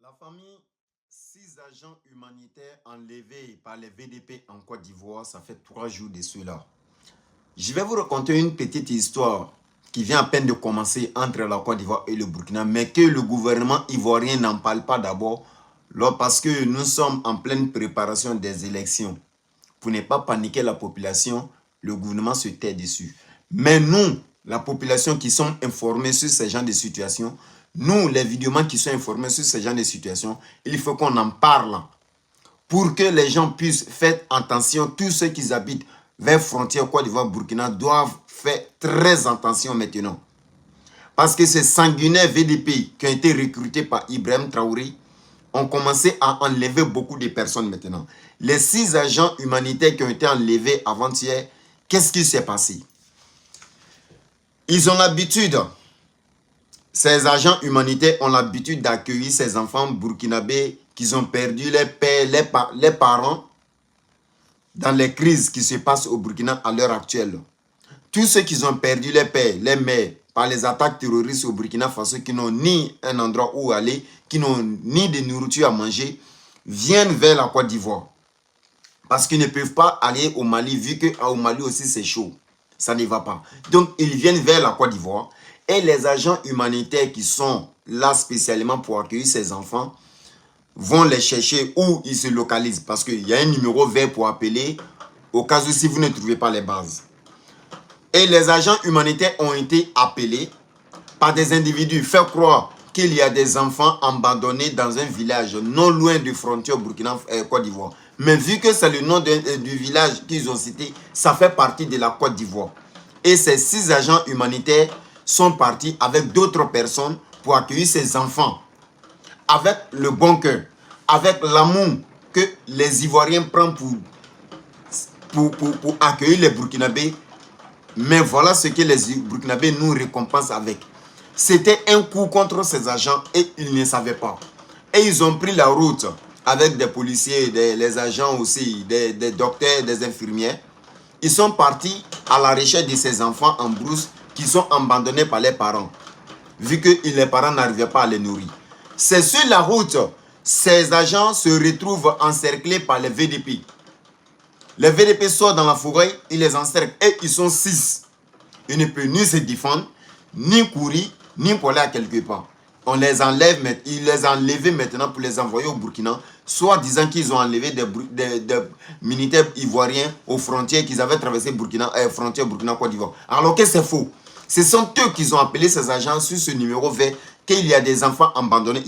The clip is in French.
La famille, 6 agents humanitaires enlevés par les VDP en Côte d'Ivoire, ça fait 3 jours de cela. Je vais vous raconter une petite histoire qui vient à peine de commencer entre la Côte d'Ivoire et le Burkina, mais que le gouvernement ivoirien n'en parle pas d'abord, parce que nous sommes en pleine préparation des élections. Pour ne pas paniquer la population, le gouvernement se tait dessus. Mais nous, la population qui sommes informés sur ce genre de situation, nous, les vidéomans qui sont informés sur ce genre de situation, il faut qu'on en parle pour que les gens puissent faire attention. Tous ceux qui habitent vers frontière Côte d'Ivoire, Burkina doivent faire très attention maintenant. Parce que ces sanguinaires VDP qui ont été recrutés par Ibrahim Traoré ont commencé à enlever beaucoup de personnes maintenant. Les 6 agents humanitaires qui ont été enlevés avant-hier, qu'est-ce qui s'est passé? Ils ont l'habitude, ces agents humanitaires ont l'habitude d'accueillir ces enfants burkinabés qui ont perdu les pères, les parents dans les crises qui se passent au Burkina à l'heure actuelle. Tous ceux qui ont perdu les pères, les mères par les attaques terroristes au Burkina Faso, qui n'ont ni un endroit où aller, qui n'ont ni de nourriture à manger, viennent vers la Côte d'Ivoire. Parce qu'ils ne peuvent pas aller au Mali, vu qu'au Mali aussi c'est chaud. Ça ne va pas. Donc ils viennent vers la Côte d'Ivoire. Et les agents humanitaires qui sont là spécialement pour accueillir ces enfants vont les chercher où ils se localisent. Parce qu'il y a un numéro vert pour appeler au cas où si vous ne trouvez pas les bases. Et les agents humanitaires ont été appelés par des individus. Faire croire qu'il y a des enfants abandonnés dans un village non loin de frontière Burkina-Côte d'Ivoire. Mais vu que c'est le nom du village qu'ils ont cité, ça fait partie de la Côte d'Ivoire. Et ces 6 agents humanitaires sont partis avec d'autres personnes pour accueillir ces enfants. Avec le bon cœur, avec l'amour que les Ivoiriens prennent pour accueillir les Burkinabés. Mais voilà ce que les Burkinabés nous récompensent avec. C'était un coup contre ces agents et ils ne savaient pas. Et ils ont pris la route avec des policiers, les agents aussi, des docteurs, des infirmières. Ils sont partis à la recherche de ces enfants en brousse qui sont abandonnés par les parents, vu que les parents n'arrivaient pas à les nourrir. C'est sur la route, ces agents se retrouvent encerclés par les VDP. Les VDP sortent dans la forêt, ils les encerclent et ils sont 6. Ils ne peuvent ni se défendre, ni courir, ni pour aller à quelque part. On les enlève, ils les ont enlevés maintenant pour les envoyer au Burkina, soit disant qu'ils ont enlevé des militaires ivoiriens aux frontières, qu'ils avaient traversé frontière Burkina-Côte d'Ivoire. Alors que c'est faux. Ce sont eux qui ont appelé ces agents sur ce numéro vert qu'il y a des enfants abandonnés.